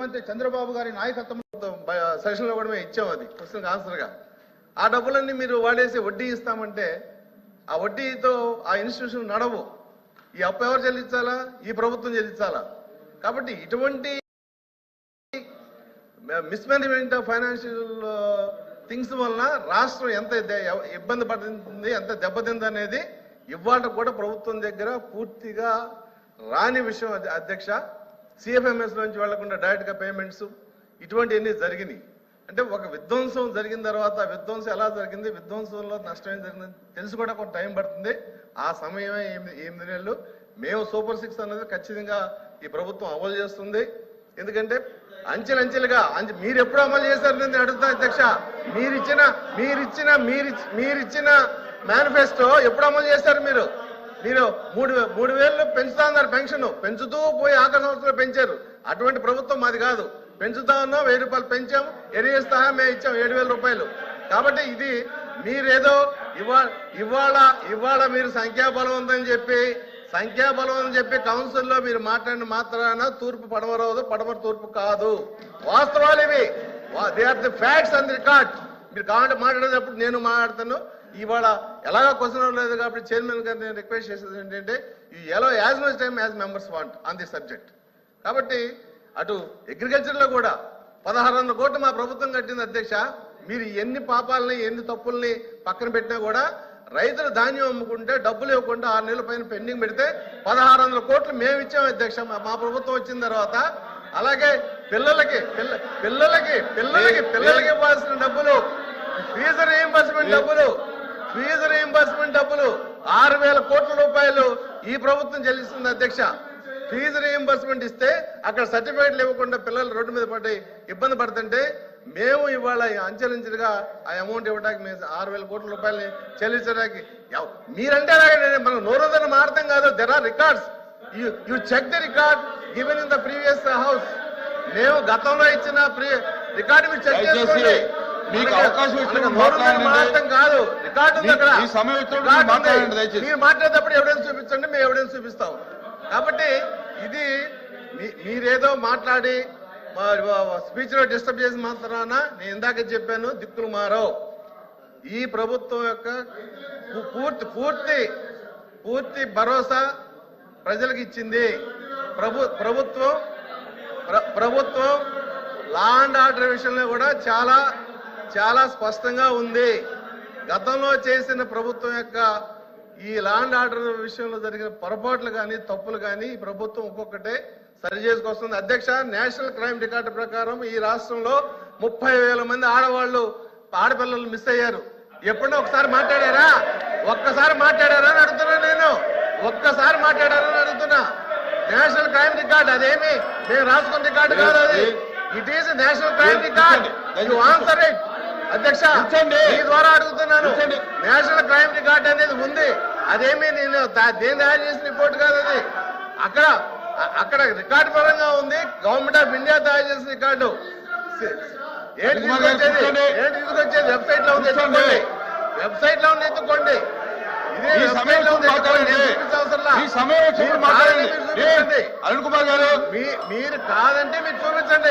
ముఖ్యమంత్రి చంద్రబాబు గారి నాయకత్వంలో సెషన్లో కూడా మేము ఇచ్చాం, అది క్వశ్చన్ ఆన్సర్గా. ఆ డబ్బులన్నీ మీరు వాడేసి వడ్డీ ఇస్తామంటే ఆ వడ్డీతో ఆ ఇన్స్టిట్యూషన్ నడవు. ఈ అప్పు ఎవరు చెల్లించాలా? ఈ ప్రభుత్వం చెల్లించాలా? కాబట్టి ఇటువంటి మిస్మేనేజ్మెంట్ ఆఫ్ ఫైనాన్షియల్ థింగ్స్ వలన రాష్ట్రం ఎంత ఇబ్బంది పడుతుంది, ఎంత దెబ్బతింది అనేది ఇవాళ కూడా ప్రభుత్వం దగ్గర పూర్తిగా రాని విషయం. అధ్యక్ష, సిఎఫ్ఎంఎస్ నుంచి వెళ్లకుండా డైరెక్ట్గా పేమెంట్స్ ఇటువంటివన్నీ జరిగినాయి. అంటే ఒక విధ్వంసం జరిగిన తర్వాత విధ్వంసం ఎలా జరిగింది, విధ్వంసంలో నష్టం ఏం జరిగింది తెలుసుకోవడం కొంత టైం పడుతుంది. ఆ సమయమే 8 నెలలు. మేము సూపర్ 6 అనేది ఖచ్చితంగా ఈ ప్రభుత్వం అమలు చేస్తుంది. ఎందుకంటే అంచెలంచెలుగా మీరు ఎప్పుడు అమలు చేశారు నేను అడుగుతా అధ్యక్ష. మీరిచ్చిన మేనిఫెస్టో ఎప్పుడు అమలు చేశారు? మీరు 3,000 పెంచుతా ఉన్నారు. పెన్షన్ పెంచుతూ పోయి ఆఖరి సంవత్సరంలో పెంచారు. అటువంటి ప్రభుత్వం మాది కాదు. పెంచుతా ఉన్నాం, 1000 రూపాయలు పెంచాం, ఎరియర్స్ సహా మేము ఇచ్చాం 7,000 రూపాయలు. కాబట్టి ఇది మీరేదో ఇవాళ మీరు సంఖ్యాబలం ఉందని చెప్పి కౌన్సిల్లో మీరు మాట్లాడిన మాత్రాన తూర్పు పడమరవదు, పడమర తూర్పు కాదు. వాస్తవాలు ఇవి. They are the facts and record. మీరు కావాలంటే మాట్లాడేటప్పుడు నేను మాట్లాడతాను. ఇవాళ ఎలాగా క్వశ్చన్ లేదు కాబట్టి చైర్మన్ గారు నేను రిక్వెస్ట్ చేసేది ఏంటంటే allow as much time as members want on the subject. కాబట్టి అటు అగ్రికల్చర్లో కూడా 1600 కోట్లు మా ప్రభుత్వం కట్టింది అధ్యక్ష. మీరు ఎన్ని పాపాలని ఎన్ని తప్పుల్ని పక్కన పెట్టినా కూడా రైతులు ధాన్యం అమ్ముకుంటే డబ్బులు ఇవ్వకుండా 6 నెలల పైన పెండింగ్ పెడితే 1600 కోట్లు మేము ఇచ్చాం అధ్యక్ష మా ప్రభుత్వం వచ్చిన తర్వాత. అలాగే పిల్లలకి ఇవ్వాల్సిన డబ్బులు, ఫీజు రీయింబర్స్మెంట్ డబ్బులు 6,000 కోట్ల రూపాయలు ఈ ప్రభుత్వం చెల్లిస్తుంది అధ్యక్ష. ఫీజు రీయింబర్స్మెంట్ ఇస్తే అక్కడ సర్టిఫికేట్లు ఇవ్వకుండా పిల్లలు రోడ్డు మీద పడి ఇబ్బంది పడుతుంటే మేము ఇవాళ అంచెలంచెలుగా ఆ అమౌంట్ ఇవ్వడానికి మేము 6,000 కోట్ల రూపాయలని చెల్లించడానికి మీరంటే మనం నోరుదన మాడతాం కాదు. There are records. You check the record given in the previous house. మేము గతంలో ఇచ్చిన రికార్డు మీరు చెక్ చేసుకోండి. మీకు అవకాశం కాదు, రికార్డు ఉంది అక్కడ. మీరు మాట్లాడేటప్పుడు ఎవిడెన్స్ చూపించండి, మేము ఎవిడెన్స్ చూపిస్తాం. కాబట్టి ఇది మీరేదో మాట్లాడి స్పీచ్ లో డిస్టర్బ్ చేసి మాత్రాన నేను ఇందాక చెప్పాను, దిక్కులు మారవు. ఈ ప్రభుత్వం యొక్క పూర్తి భరోసా ప్రజలకు ఇచ్చింది. ప్రభుత్వం లా అండ్ ఆర్డర్ విషయంలో కూడా చాలా స్పష్టంగా ఉంది. గతంలో చేసిన ప్రభుత్వం యొక్క ఈ లా అండ్ ఆర్డర్ విషయంలో జరిగిన పొరపాట్లు కానీ తప్పులు కానీ ఈ ప్రభుత్వం ఒక్కొక్కటే సరి చేసుకొస్తుంది అధ్యక్ష. నేషనల్ క్రైమ్ రికార్డు ప్రకారం ఈ రాష్ట్రంలో 30,000 మంది ఆడపిల్లలు మిస్ అయ్యారు. ఎప్పుడో ఒక్కసారి మాట్లాడారా అని అడుగుతున్నా నేను. ఒక్కసారి మాట్లాడారని అడుగుతున్నా. నేషనల్ క్రైమ్ రికార్డ్ అదేమి మేము రాసుకున్న రికార్డు కాదు, అది it is national crime record. You answer it అధ్యక్ష. మీ ద్వారా అడుగుతున్నాను. నేషనల్ క్రైమ్ రికార్డ్ అనేది ఉంది. అదేమి నేను దేని తయారు చేసిన రిపోర్ట్ కాదు, అది అక్కడ రికార్డు పరంగా ఉంది. గవర్నమెంట్ ఆఫ్ ఇండియా తయారు చేసిన రికార్డు. ఏంటి తీసుకొచ్చేది? వెబ్సైట్ లో ఉంది, ఎత్తుకోండి. ఇదే వెబ్సైట్ లో ఉంది, అరుణ్ కుమార్ గారు మీరు కాదంటే మీరు చూపించండి.